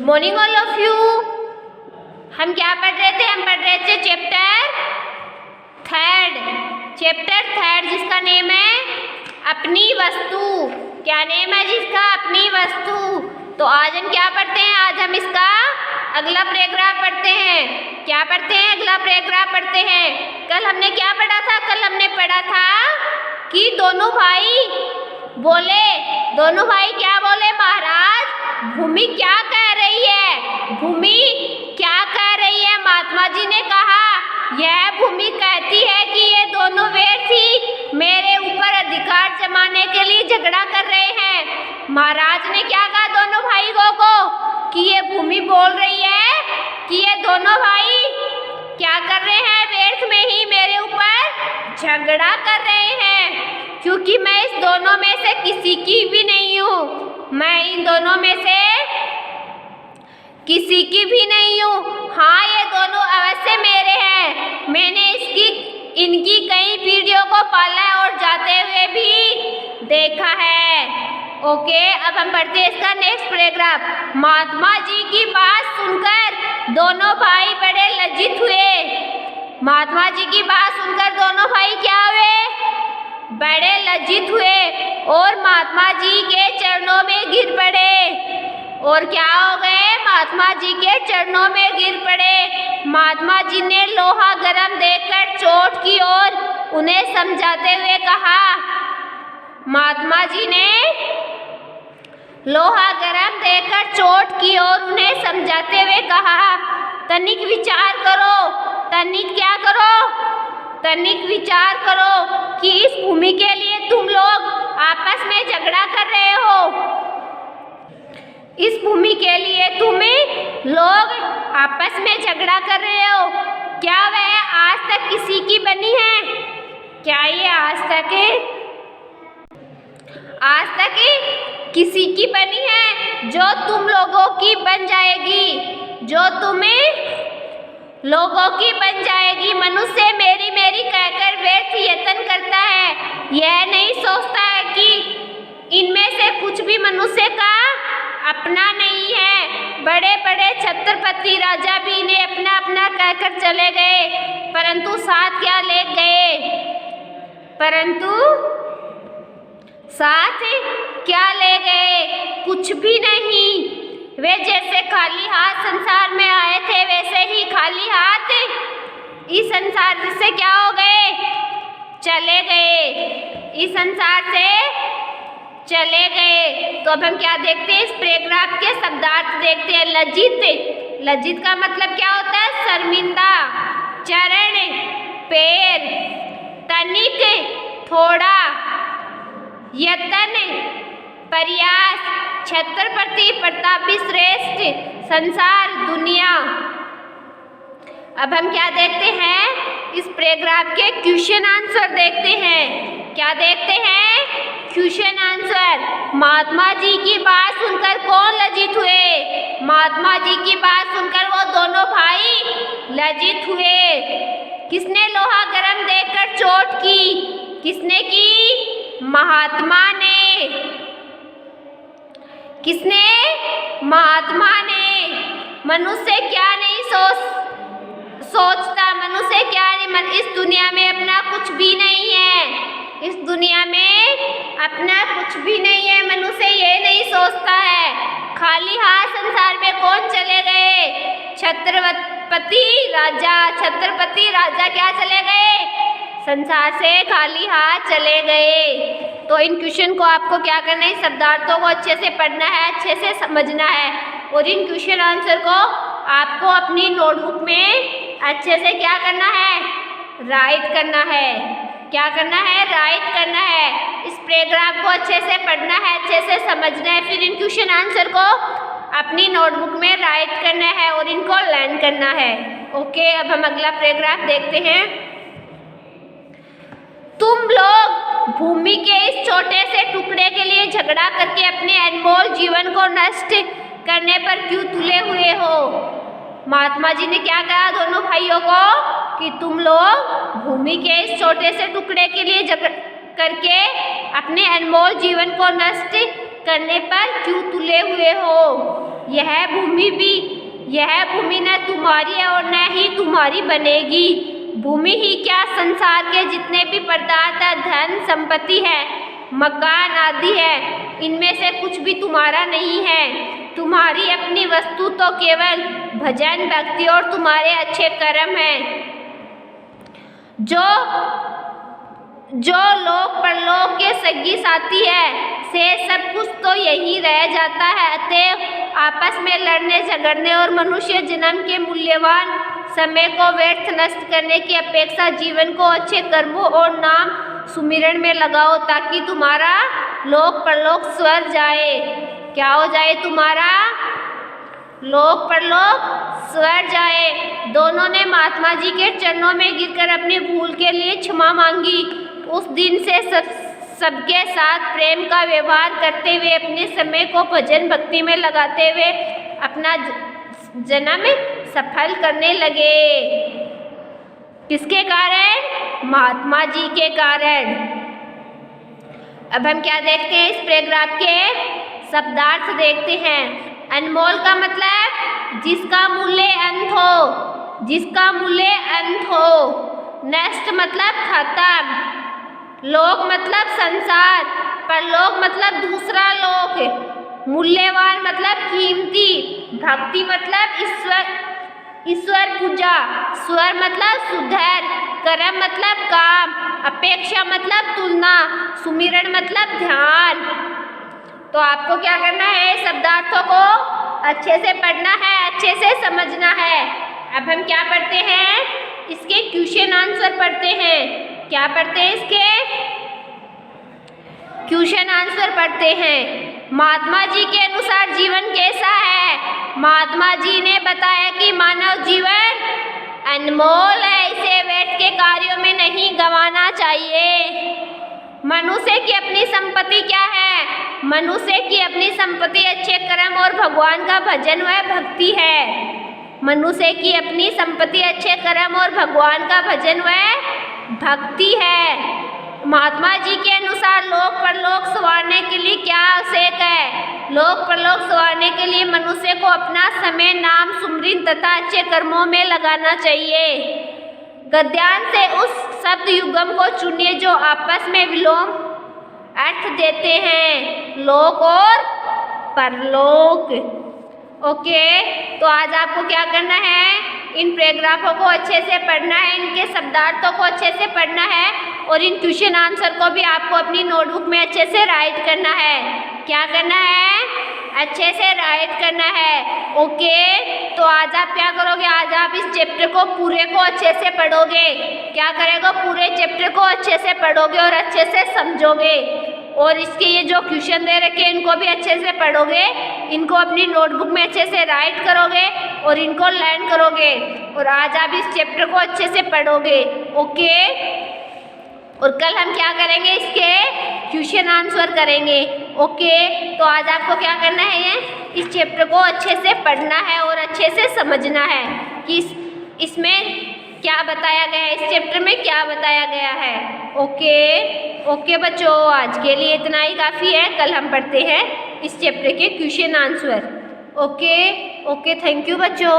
Morning all of you. हम क्या पढ़ रहे थे? हम पढ़ रहे थे चैप्टर थर्ड जिसका नेम है अपनी वस्तु। क्या नेम है जिसका? अपनी वस्तु। तो आज हम क्या पढ़ते हैं? आज हम इसका अगला पैराग्राफ पढ़ते हैं। क्या पढ़ते हैं? अगला पैराग्राफ पढ़ते हैं। कल हमने क्या पढ़ा था? कल हमने पढ़ा था कि दोनों भाई क्या बोले? महाराज भूमि क्या कह रही है? भूमि क्या कह रही है? महात्मा जी ने कहा यह भूमि कहती है कि ये दोनों व्यक्ति मेरे ऊपर अधिकार जमाने के लिए झगड़ा कर रहे हैं। महाराज ने क्या कहा दोनों भाइयों को कि ये भूमि बोल रही है कि ये दोनों भाई क्या कर रहे हैं? व्यर्थ में ही मेरे ऊपर झगड़ा कर रहे हैं, क्योंकि मैं इस दोनों में से किसी की भी नहीं हूँ। मैं इन दोनों में से किसी की भी नहीं हूँ। हाँ, ये दोनों अवश्य मेरे हैं। मैंने इनकी कई पीढ़ियों को पाला है और जाते हुए भी देखा है। ओके, अब हम पढ़ते हैं इसका नेक्स्ट पैराग्राफ। महात्मा जी की बात सुनकर दोनों भाई बड़े लज्जित हुए। महात्मा जी की बात सुनकर दोनों भाई क्या हुए? बड़े लज्जित हुए और महात्मा जी के चरणों में गिर पड़े। और क्या हो गए? महात्मा जी के चरणों में गिर पड़े। महात्मा जी ने लोहा गरम देखकर चोट की और उन्हें समझाते हुए कहा। महात्मा जी ने लोहा गरम देखकर चोट की और उन्हें समझाते हुए कहा, तनिक विचार करो। तनिक क्या करो? तनिक विचार करो कि इस भूमि के लिए तुम लोग आपस में झगड़ा कर रहे हो। इस भूमि के लिए तुम्हें लोग आपस में झगड़ा कर रहे हो। क्या वह आज तक किसी की बनी है? क्या ये आज तक किसी की बनी है? जो तुम लोगों की बन जाएगी, जो तुम्हें लोगों की बन जाएगी। मनुष्य मेरी मेरी कहकर व्यर्थ यत्न करता है। यह नहीं सोचता है कि इनमें से कुछ भी मनुष्य का अपना नहीं है। बड़े बड़े छत्रपति राजा भी इन्हें अपना अपना कहकर चले गए, परंतु साथ क्या ले गए? कुछ भी नहीं। वे जैसे खाली हाथ संसार में आए थे, वैसे ही खाली हाथ इस संसार से क्या हो गए? चले गए। इस संसार से चले गए। तो अब हम क्या देखते हैं? इस पैराग्राफ के शब्दार्थ देखते हैं। लज्जित का मतलब क्या होता है? शर्मिंदा। चरण, पैर, तनिक, थोड़ा, यत्न, प्रयास, छत्रपति, प्रतापी, श्रेष्ठ, संसार, दुनिया। अब हम क्या देखते हैं? इस पैराग्राफ के क्वेश्चन आंसर देखते हैं। क्या देखते हैं? Question answer. महात्मा जी की बात सुनकर कौन लज्जित हुए? महात्मा जी की बात सुनकर वो दोनों भाई लज्जित हुए। किसने लोहा गरम देखकर चोट की? किसने की? महात्मा ने। किसने? महात्मा ने। मनुष्य क्या नहीं सोचता? मनुष्य क्या नहीं? इस दुनिया में अपना कुछ भी नहीं है। इस दुनिया में अपना कुछ भी नहीं है। मनुष्य ये नहीं सोचता है। खाली हाथ संसार में कौन चले गए? छत्रपति राजा क्या चले गए? संसार से खाली हाथ चले गए। तो इन क्वेश्चन को आपको क्या करना है? शब्दार्थों को अच्छे से पढ़ना है, अच्छे से समझना है और इन क्वेश्चन आंसर को आपको अपनी नोटबुक में अच्छे से क्या करना है? राइट करना है। क्या करना है? राइट करना है। इस पैराग्राफ को अच्छे से पढ़ना है, अच्छे से समझना है, फिर इन क्वेश्चन आंसर को अपनी नोटबुक में राइट करना है और इनको लर्न करना है। ओके, अब हम अगला पैराग्राफ देखते हैं। तुम लोग भूमि के इस छोटे से टुकड़े के लिए झगड़ा करके अपने अनमोल जीवन को नष्ट करने पर क्यों तुले हुए हो? महात्मा जी ने क्या कहा दोनों भाइयों को कि तुम लोग भूमि के इस छोटे से टुकड़े के लिए झगड़ा करके अपने अनमोल जीवन को नष्ट करने पर क्यों तुले हुए हो? यह भूमि न तुम्हारी है और न ही तुम्हारी बनेगी। भूमि ही क्या, संसार के जितने भी पदार्थ है, धन संपत्ति है, मकान आदि है, इनमें से कुछ भी तुम्हारा नहीं है। तुम्हारी अपनी वस्तु तो केवल भजन, भक्ति और तुम्हारे अच्छे कर्म हैं। जो लोक परलोक के संगी साथी है, से सब कुछ तो यही रह जाता है। अतएव आपस में लड़ने झगड़ने और मनुष्य जन्म के मूल्यवान समय को व्यर्थ नष्ट करने की अपेक्षा जीवन को अच्छे कर्मों और नाम सुमिरन में लगाओ, ताकि तुम्हारा लोक परलोक स्वर्ग जाए। क्या हो जाए? तुम्हारा लोक परलोक स्वर्ग जाए। दोनों ने महात्मा जी के चरणों में गिरकर अपनी भूल के लिए क्षमा मांगी। उस दिन से सबके साथ प्रेम का व्यवहार करते हुए, अपने समय को भजन भक्ति में लगाते हुए अपना जन्म सफल करने लगे। किसके कारण? महात्मा जी के कारण। अब हम क्या देखते हैं? इस पैराग्राफ के शब्दार्थ देखते हैं। अनमोल का मतलब जिसका मूल्य अनंत हो, जिसका मूल्य अनंत हो। नष्ट मतलब खत्म। लोक मतलब संसार। परलोक मतलब दूसरा लोक। मूल्यवान मतलब कीमती। भक्ति मतलब ईश्वर पूजा। स्वर मतलब सुधर। कर्म मतलब काम। अपेक्षा मतलब तुलना। सुमिरन मतलब ध्यान। तो आपको क्या करना है? शब्दार्थों को अच्छे से पढ़ना है, अच्छे से समझना है। अब हम क्या पढ़ते हैं? इसके क्वेश्चन आंसर पढ़ते हैं। क्या पढ़ते हैं? इसके क्वेश्चन आंसर पढ़ते हैं। महात्मा जी के अनुसार जीवन कैसा है? महात्मा जी ने बताया कि मानव जीवन अनमोल है, इसे व्यर्थ के कार्यों में नहीं गंवाना चाहिए। मनुष्य की अपनी संपत्ति क्या है? मनुष्य की अपनी संपत्ति अच्छे कर्म और भगवान का भजन व भक्ति है। मनुष्य की अपनी संपत्ति अच्छे कर्म और भगवान का भजन व भक्ति है। महात्मा जी के अनुसार लोक परलोक संवारने के लिए क्या आवश्यक है? लोक परलोक संवारने के लिए मनुष्य को अपना समय नाम सुमरन तथा अच्छे कर्मों में लगाना चाहिए। गद्यांश से उस शब्द युग्म को चुनिए जो आपस में विलोम अर्थ देते हैं, लोक और परलोक। ओके, तो आज आपको क्या करना है? इन पैराग्राफों को अच्छे से पढ़ना है, इनके शब्दार्थों को अच्छे से पढ़ना है और इन क्वेश्चन आंसर को भी आपको अपनी नोटबुक में अच्छे से राइट करना है। क्या करना है? अच्छे से राइट करना है। ओके, तो आज आप क्या करोगे? आज आप इस चैप्टर को पूरे को अच्छे से पढ़ोगे। क्या करेगा? पूरे चैप्टर को अच्छे से पढ़ोगे और अच्छे से समझोगे। और इसके ये जो क्वेश्चन दे रखे हैं इनको भी अच्छे से पढ़ोगे, इनको अपनी नोटबुक में अच्छे से राइट करोगे और इनको लर्न करोगे। और आज आप इस चैप्टर को अच्छे से पढ़ोगे। ओके, और कल हम क्या करेंगे? इसके क्वेश्चन आंसर करेंगे। ओके, तो आज आपको क्या करना है? इस चैप्टर को अच्छे से पढ़ना है और अच्छे से समझना है कि इसमें क्या बताया गया है, इस चैप्टर में क्या बताया गया है। ओके बच्चों, आज के लिए इतना ही काफ़ी है। कल हम पढ़ते हैं इस चैप्टर के question answer. Okay, thank you बच्चों।